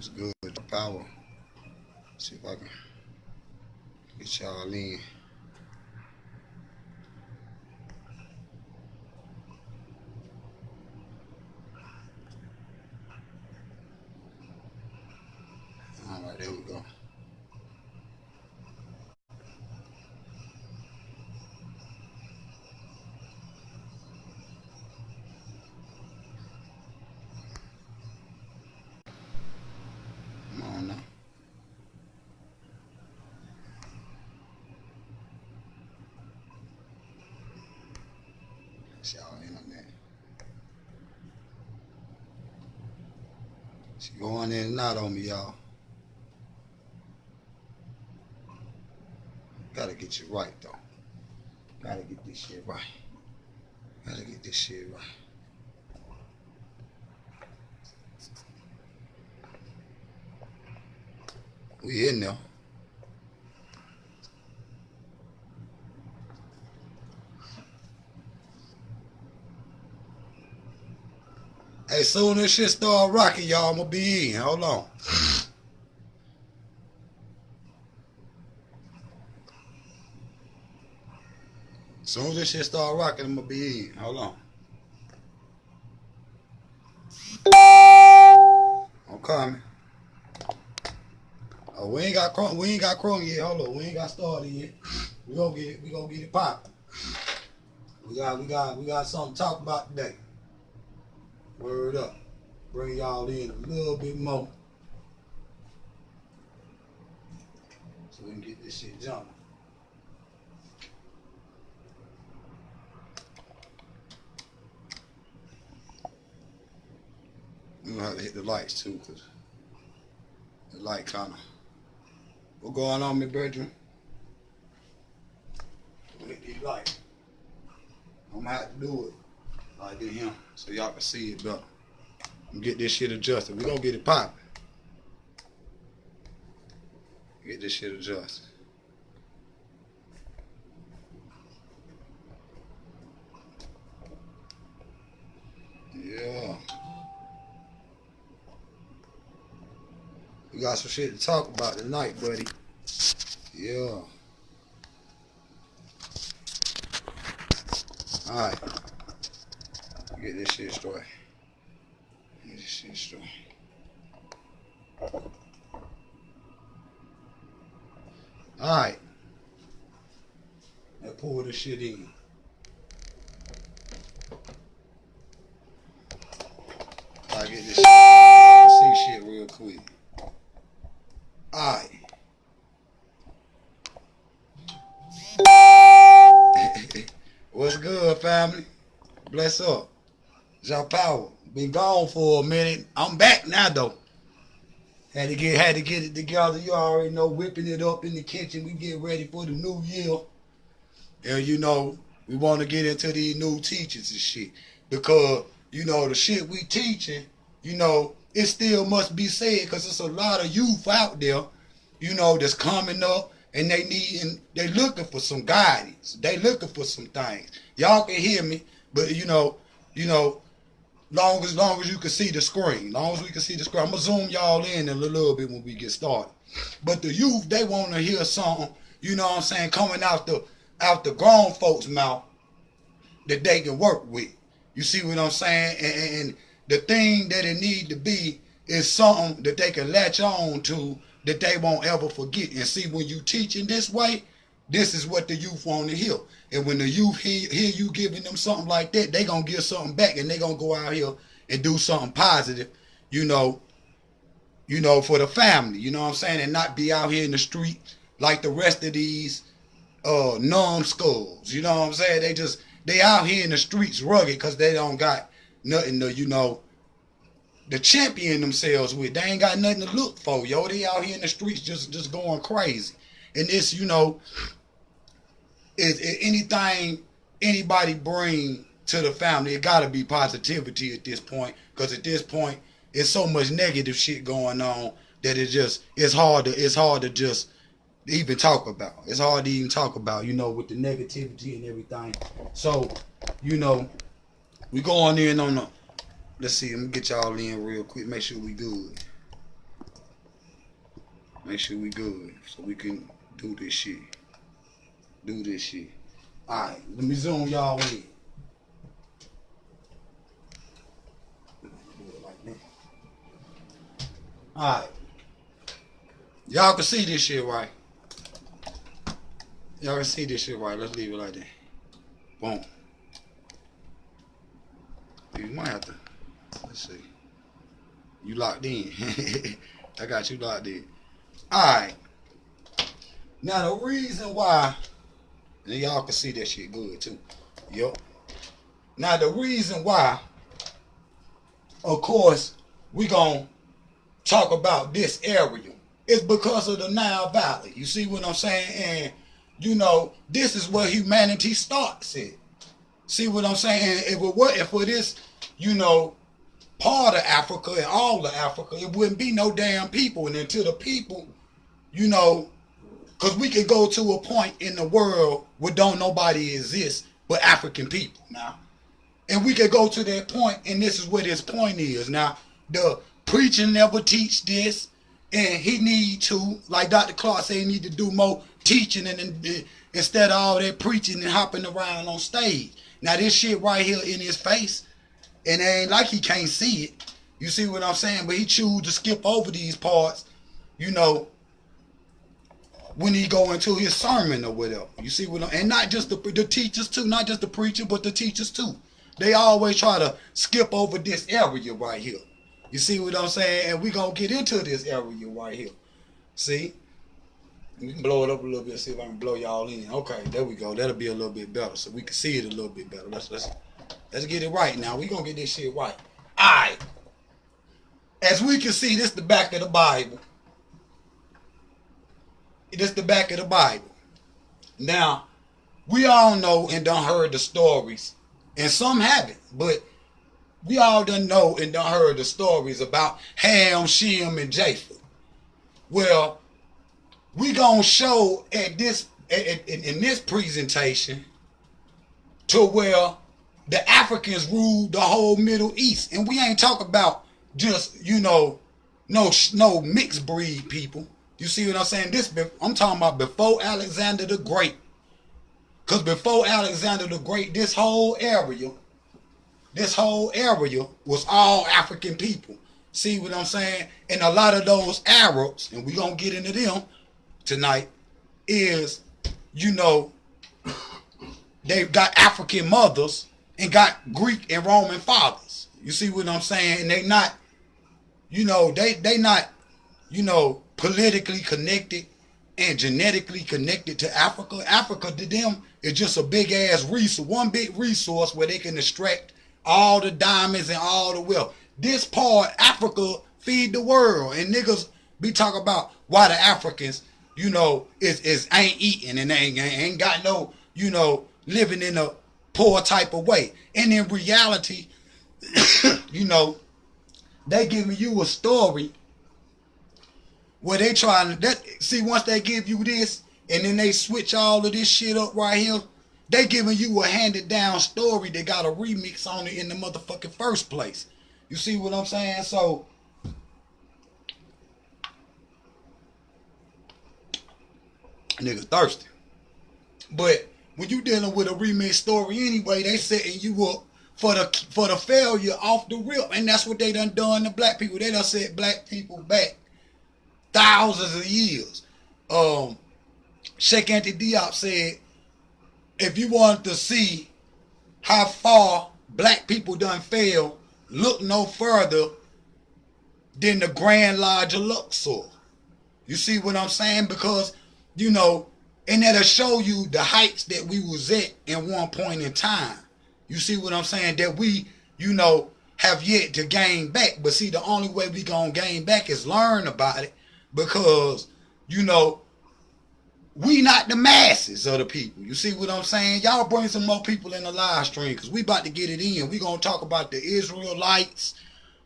It's good. The power. See if I can get y'all in. All right, there we go. Come on now. It's y'all in on that. She going in and out on me, y'all. Gotta get you right, though. Gotta get this shit right. Gotta get this shit right. We in there. Hey, soon as shit start rocking, y'all, I'm gonna be in. Hold on. Soon as this shit start rocking, I'm gonna be in. Hold on. I'm coming. Oh, we ain't got crunk yet. Hold on, we ain't got started yet. We gonna get it popping. We got something to talk about today. Word up. Bring y'all in a little bit more. So we can get this shit jumping. We're gonna have to hit the lights too, cause the light kinda. What going on, my brethren? Hit these lights. I'm gonna have to do it like this here, so y'all can see it better. And get this shit adjusted. We gonna get it popping. Get this shit adjusted. Yeah. We got some shit to talk about tonight, buddy. Yeah. Alright. Get this shit straight. Get this shit straight. Alright. Now pour this shit in. I get this shit. I can see shit real quick. Alright. What's good, family? Bless up. Y'all power. Been gone for a minute. I'm back now though. Had to get it together. You already know, whipping it up in the kitchen. We get ready for the new year. And you know, we want to get into these new teachings and shit. Because, you know, the shit we teaching, you know, it still must be said, because there's a lot of youth out there, you know, that's coming up and they looking for some guidance. They looking for some things. Y'all can hear me, but you know, long as you can see the screen, long as we can see the screen. I'm gonna zoom y'all in a little bit when we get started. But the youth, they want to hear something, you know what I'm saying, coming out the grown folks' mouth that they can work with. You see what I'm saying? And the thing that it need to be is something that they can latch on to, that they won't ever forget. And see, when you teaching this way, this is what the youth want to hear. And when the youth hear you giving them something like that, they gonna give something back, and they gonna go out here and do something positive, you know, for the family, you know what I'm saying, and not be out here in the street like the rest of these numbskulls, you know what I'm saying? They out here in the streets rugged because they don't got nothing to, you know, to champion themselves with. They ain't got nothing to look for, yo. They out here in the streets just going crazy. And this, you know, is anything anybody bring to the family, it gotta be positivity at this point. Because at this point, it's so much negative shit going on that it's hard to just even talk about. It's hard to even talk about, you know, with the negativity and everything. So, you know, we going in on the, let's see, let me get y'all in real quick, make sure we good. Make sure we good so we can do this shit. Do this shit. Alright, let me zoom y'all in. Alright. Y'all can see this shit right. Y'all can see this shit right. Let's leave it like that. Boom. You might have to. Let's see. You locked in. I got you locked in. Alright. Now the reason why, and y'all can see that shit good too. Yup. Now the reason why, of course, we gonna talk about this area is because of the Nile Valley. You see what I'm saying? And you know, this is where humanity starts at. See what I'm saying? If it wasn't for this, you know, part of Africa and all of Africa, it wouldn't be no damn people. And until the people, you know, because we can go to a point in the world where don't nobody exist but African people now. And we could go to that point, and this is what his point is. Now, the preacher never teach this, and he need to, like Dr. Clark said, he need to do more teaching and instead of all that preaching and hopping around on stage. Now, this shit right here in his face, and it ain't like he can't see it. You see what I'm saying? But he choose to skip over these parts, you know, when he go into his sermon or whatever. You see what I'm, and not just the teachers too, not just the preacher, but the teachers too. They always try to skip over this area right here. You see what I'm saying? And we gonna get into this area right here. See? We can blow it up a little bit, see if I can blow y'all in. Okay, there we go. That'll be a little bit better, so we can see it a little bit better. Let's get it right now. We gonna get this shit right. Alright. As we can see, this the back of the Bible. This the back of the Bible. Now, we all know and done heard the stories, and some haven't, but we all done know and done heard the stories about Ham, Shem, and Japheth. Well, we gonna show at this in this presentation to where the Africans ruled the whole Middle East, and we ain't talking about just, you know, no mixed breed people. You see what I'm saying? I'm talking about before Alexander the Great. Because before Alexander the Great, this whole area was all African people. See what I'm saying? And a lot of those Arabs, and we're going to get into them tonight, is, you know, they've got African mothers and got Greek and Roman fathers. You see what I'm saying? And they not, you know, they not, you know, politically connected and genetically connected to Africa. Africa to them is just a big ass resource, one big resource where they can extract all the diamonds and all the wealth. This part, Africa feed the world, and niggas be talking about why the Africans, you know, is ain't eating and ain't got no, you know, living in a poor type of way. And in reality, you know, they giving you a story where they trying to, see, once they give you this and then they switch all of this shit up right here, they giving you a handed down story that got a remix on it in the motherfucking first place. You see what I'm saying? So, niggas thirsty. But when you dealing with a remix story anyway, they setting you up for the failure off the rip. And that's what they done to black people. They done set black people back thousands of years. Sheikh Anta Diop said, if you wanted to see how far black people done failed, look no further than the Grand Lodge of Luxor. You see what I'm saying? Because, you know, and that'll show you the heights that we was at one point in time. You see what I'm saying? That we, you know, have yet to gain back. But see, the only way we gonna gain back is learn about it. Because, you know, we not the masses of the people. You see what I'm saying? Y'all bring some more people in the live stream, because we about to get it in. We going to talk about the Israelites.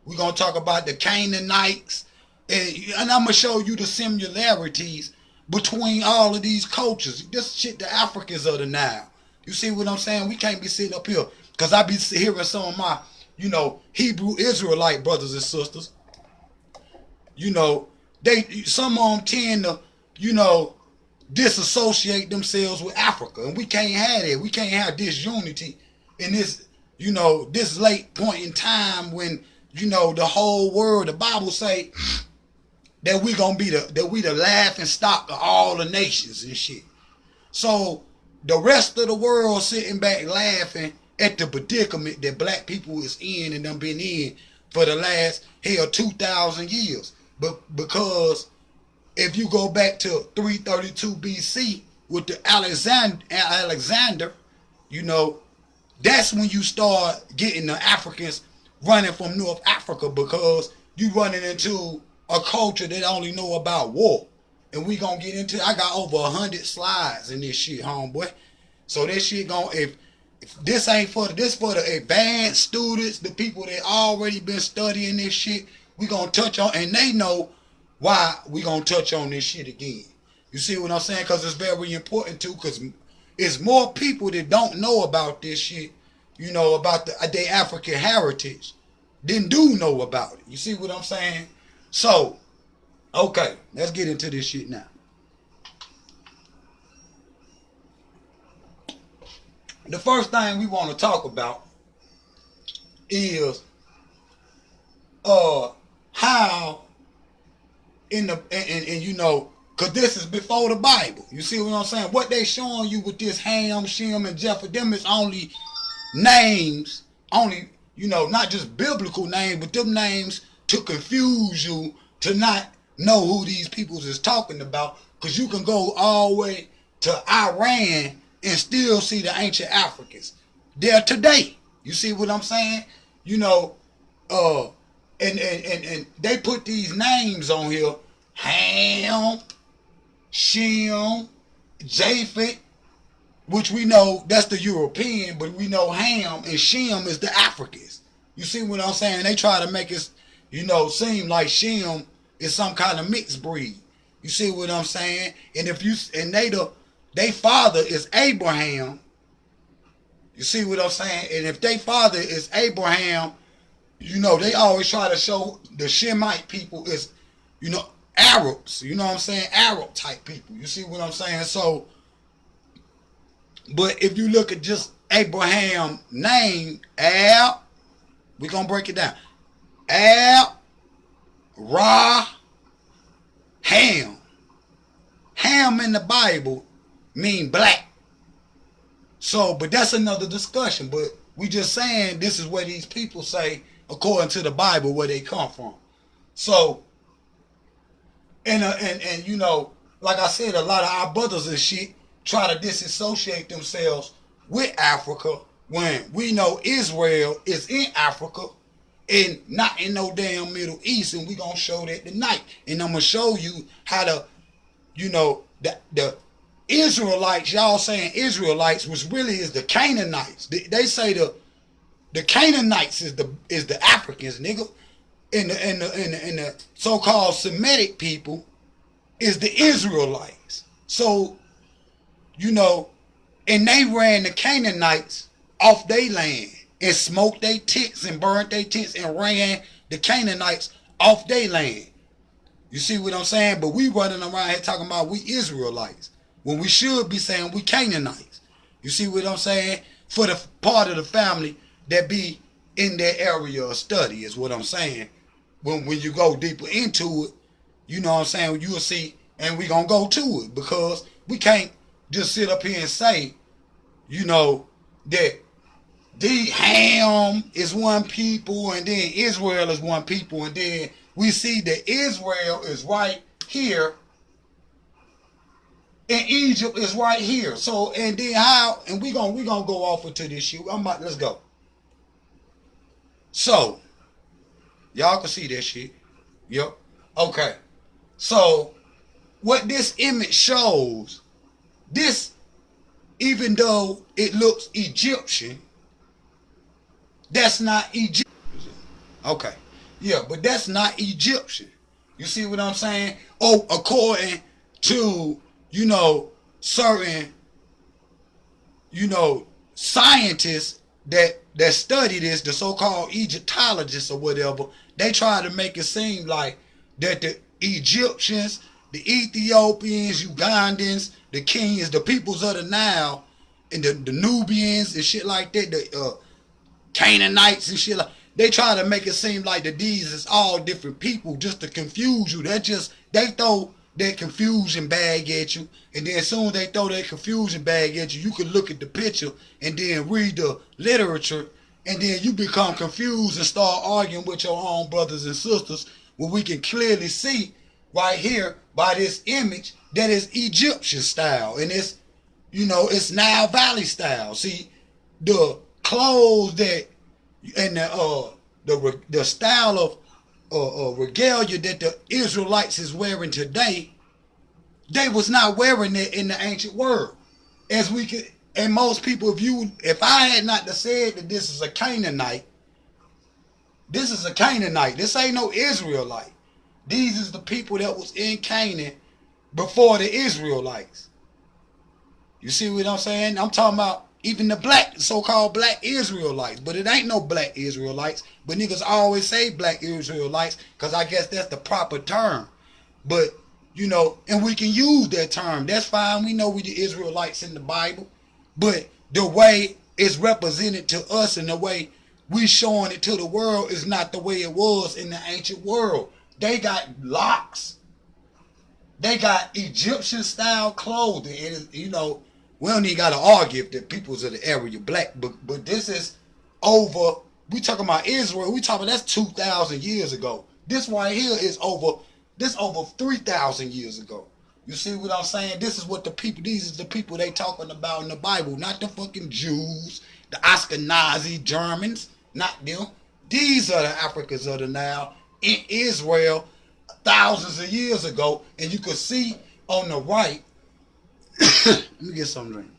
We going to talk about the Canaanites. And I'm going to show you the similarities between all of these cultures. This shit, the Africans of the Nile. You see what I'm saying? We can't be sitting up here, because I be hearing some of my, you know, Hebrew Israelite brothers and sisters, you know, some of them tend to, you know, disassociate themselves with Africa, and we can't have that. We can't have disunity in this, you know, this late point in time when, you know, the whole world, the Bible say that we gonna be the laughing stock of all the nations and shit. So the rest of the world sitting back laughing at the predicament that black people is in and done been in for the last 2,000 years. But because if you go back to 332 BC with the Alexander, you know, that's when you start getting the Africans running from North Africa, because you running into a culture that only know about war. And we gonna get into, I got over 100 slides in this shit, homeboy. So this shit gonna, if this ain't for this for the advanced students, the people that already been studying this shit, we gonna touch on, and they know why we gonna touch on this shit again. You see what I'm saying? Because it's very important too, because it's more people that don't know about this shit, you know, about their African heritage, than do know about it. You see what I'm saying? So, okay, let's get into this shit now. The first thing we want to talk about is how in the and you know, because this is before the Bible. You see what I'm saying? What they showing you with this Ham, Shem, and Japheth, them is only names, only, you know, not just biblical names, but them names to confuse you to not know who these peoples is talking about. Because you can go all the way to Iran and still see the ancient Africans there today. You see what I'm saying? You know, and they put these names on here: Ham, Shem, Japheth, which we know that's the European, but we know Ham and Shem is the Africans. You see what I'm saying? They try to make us, you know, seem like Shem is some kind of mixed breed. You see what I'm saying? And if you, and they father is Abraham. You see what I'm saying? And if they father is Abraham, you know, they always try to show the Shemite people is, you know, Arabs. You know what I'm saying? Arab type people. You see what I'm saying? So, but if you look at just Abraham name, Ab, we're going to break it down. Ab, Ra, Ham. Ham in the Bible mean black. So, but that's another discussion. But we just saying this is where these people say, according to the Bible, where they come from. So, and you know, like I said, a lot of our brothers and shit try to disassociate themselves with Africa when we know Israel is in Africa and not in no damn Middle East, and we gonna show that tonight. And I'm gonna show you how to, you know, the Israelites, y'all saying Israelites, which really is the Canaanites. They say the Canaanites is the Africans, nigga. And the so-called Semitic people is the Israelites. So, you know, and they ran the Canaanites off their land and smoked their tents and burned their tents and ran the Canaanites off their land. You see what I'm saying? But we running around here talking about we Israelites when we should be saying we Canaanites. You see what I'm saying? For the part of the family that be in that area of study is what I'm saying. When you go deeper into it, you know what I'm saying, you'll see, and we gonna go to it, because we can't just sit up here and say, you know, that the Ham is one people and then Israel is one people, and then we see that Israel is right here and Egypt is right here. So, and then how, and we gonna go off into this shit. Let's go. So, y'all can see that shit. Yep. Okay. So, what this image shows, this, even though it looks Egyptian, that's not Egyptian. Okay. Yeah, but that's not Egyptian. You see what I'm saying? Oh, according to, you know, certain, you know, scientists that study this, the so-called Egyptologists or whatever, they try to make it seem like that the Egyptians, the Ethiopians, Ugandans, the Kenyans, the peoples of the Nile, and the Nubians and shit like that, the Canaanites and shit like. They try to make it seem like that these is all different people just to confuse you. They throw that confusion bag at you, and then as soon as they throw that confusion bag at you, you can look at the picture and then read the literature, and then you become confused and start arguing with your own brothers and sisters when we can clearly see right here by this image that is Egyptian style, and it's Nile Valley style. See, the clothes that and the style of regalia that the Israelites is wearing today, they was not wearing it in the ancient world. As we could, and most people, if I had not said that this is a Canaanite, this ain't no Israelite. These is the people that was in Canaan before the Israelites. You see what I'm saying? I'm talking about even the so-called black Israelites. But it ain't no black Israelites. But niggas always say black Israelites because I guess that's the proper term. But, and we can use that term. That's fine. We know we the Israelites in the Bible. But the way it's represented to us and the way we showing it to the world is not the way it was in the ancient world. They got locks. They got Egyptian-style clothing. We don't even got to argue if the peoples of the area black, but this is over. We talking about Israel. We talking that's 2,000 years ago. This right here is over 3,000 years ago. You see what I'm saying? These is the people they talking about in the Bible, not the fucking Jews, the Ashkenazi Germans, not them. These are the Africans of the Nile in Israel thousands of years ago, and you could see on the right. Let me get some drink.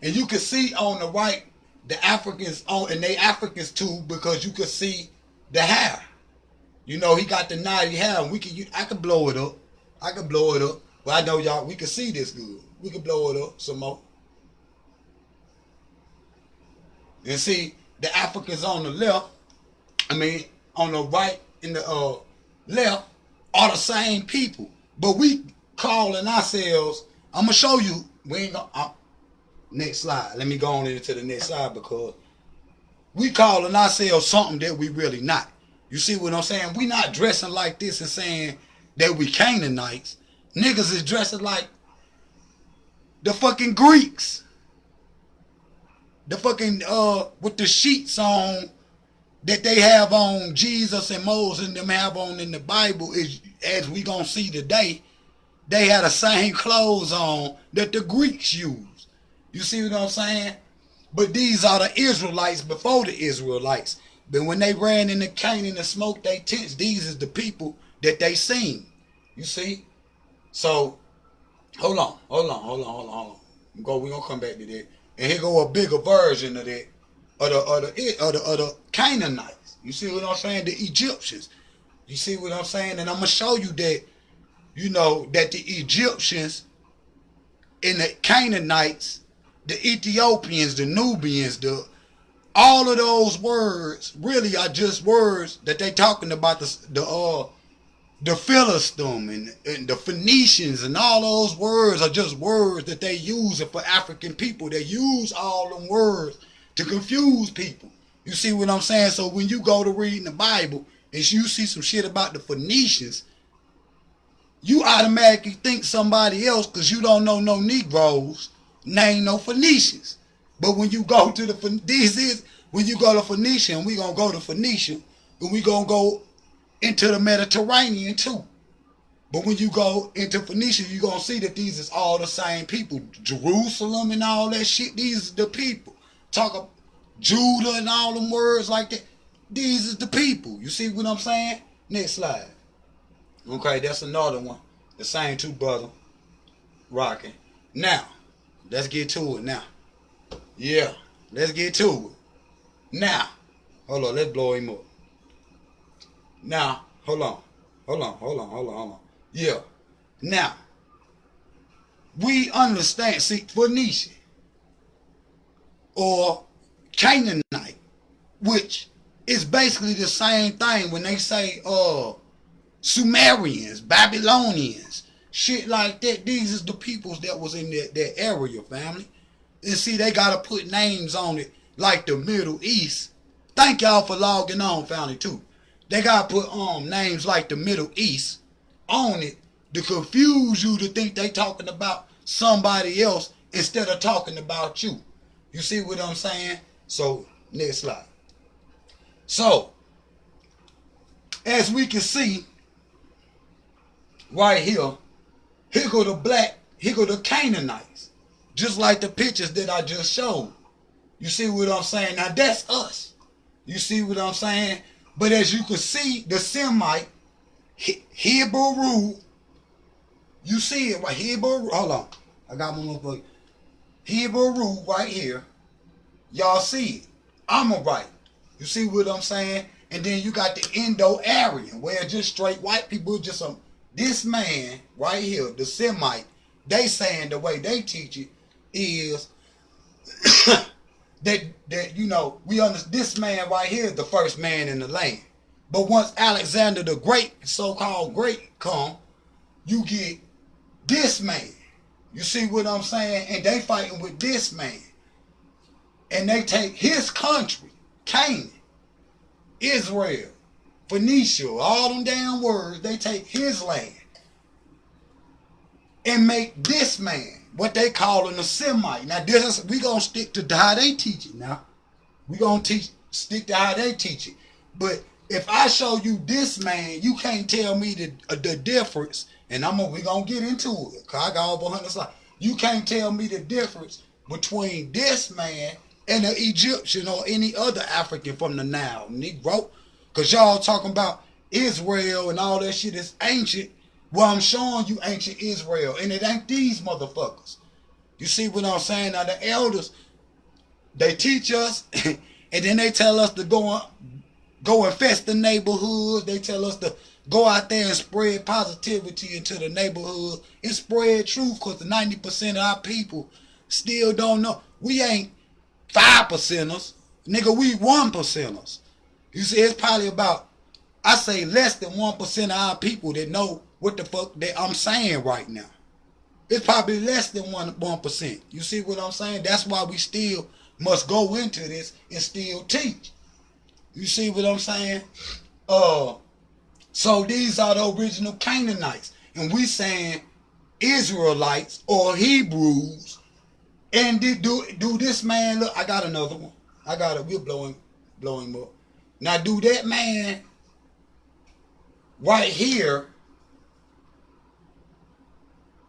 And you can see on the right the Africans and they Africans too, because you could see the hair. He got the naughty hair. And I could blow it up. Well, I know y'all. We can see this good. We can blow it up some more. And see the Africans on the left. On the right and the left are the same people, but we calling ourselves. I'm gonna show you. We ain't gonna. Next slide. Let me go on into the next slide because we calling ourselves something that we really not. You see what I'm saying? We not dressing like this and saying that we Canaanites. Niggas is dressing like the fucking Greeks. The fucking with the sheets on that they have on Jesus and Moses and them have on in the Bible is, as we gonna see today, they had the same clothes on that the Greeks used. You see what I'm saying? But these are the Israelites before the Israelites. But when they ran into Canaan and smoked their tents, these is the people that they seen. You see? So, hold on. We're gonna come back to that. And here go a bigger version of that. Of the Canaanites. You see what I'm saying? The Egyptians. You see what I'm saying? And I'm gonna show you that, that the Egyptians and the Canaanites, the Ethiopians, the Nubians, all of those words really are just words that they talking about the Philistines and the Phoenicians, and all those words are just words that they use for African people. They use all them words to confuse people. You see what I'm saying? So when you go to reading the Bible and you see some shit about the Phoenicians, you automatically think somebody else because you don't know no Negroes name no Phoenicians. But when you go to when you go to Phoenician, we gonna go to Phoenician, and we gonna go into the Mediterranean too. But when you go into Phoenicia, you gonna see that these is all the same people. Jerusalem and all that shit, these are the people. Talk of Judah and all them words like that. These is the people. You see what I'm saying? Next slide. Okay, that's another one. The same two brother rocking. Now, let's get to it now. Yeah, let's get to it. Now, hold on, let's blow him up. Now, hold on. Yeah. Now, we understand, see, Phoenician or Canaanite, which is basically the same thing when they say Sumerians, Babylonians, shit like that. These is the peoples that was in that area, family. And see, they gotta put names on it like the Middle East. Thank y'all for logging on, family, too. They gotta put names like the Middle East on it to confuse you to think they talking about somebody else instead of talking about you. You see what I'm saying? So, next slide. So, as we can see, right here go the Canaanites. Just like the pictures that I just showed. You see what I'm saying? Now, that's us. You see what I'm saying? But as you can see, the Semite, Hebrew, you see it right Hebrew. Hold on, I got one more for you. Hebrew right here. Y'all see it. Amorite. You see what I'm saying? And then you got the Indo-Aryan, where just straight white people, just this man right here, the Semite. They saying the way they teach it is that you know we understand this man right here is the first man in the land. But once Alexander the Great, so-called great, come, you get this man. You see what I'm saying? And they fighting with this man. And they take his country, Canaan, Israel, Phoenicia, all them damn words, they take his land and make this man what they calling a Semite. Now this is, we gonna stick to how they teach it now. We gonna stick to how they teach it. But if I show you this man, you can't tell me the difference. And we gonna get into it, cause I got over 100 slides. You can't tell me the difference between this man and an Egyptian or any other African from the Nile, Negro. Cause y'all talking about Israel and all that shit is ancient. Well, I'm showing you ancient Israel, and it ain't these motherfuckers. You see what I'm saying? Now the elders, they teach us, and then they tell us to go infest the neighborhoods. They tell us to go out there and spread positivity into the neighborhood and spread truth, because 90% of our people still don't know. We ain't 5%ers. Nigga, we 1%ers. You see, it's probably about, I say less than 1% of our people that know what the fuck that I'm saying right now. It's probably less than 1%. You see what I'm saying? That's why we still must go into this and still teach. You see what I'm saying? So these are the original Canaanites. And we saying Israelites or Hebrews. And do this man, look, I got another one. I got it. We'll blow him up. Now do that man right here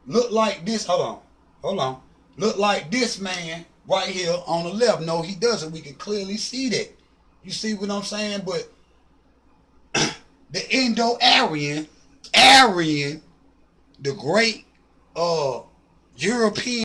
look like this? Hold on. Look like this man right here on the left. No, he doesn't. We can clearly see that. You see what I'm saying? But the Indo-Aryan, the great European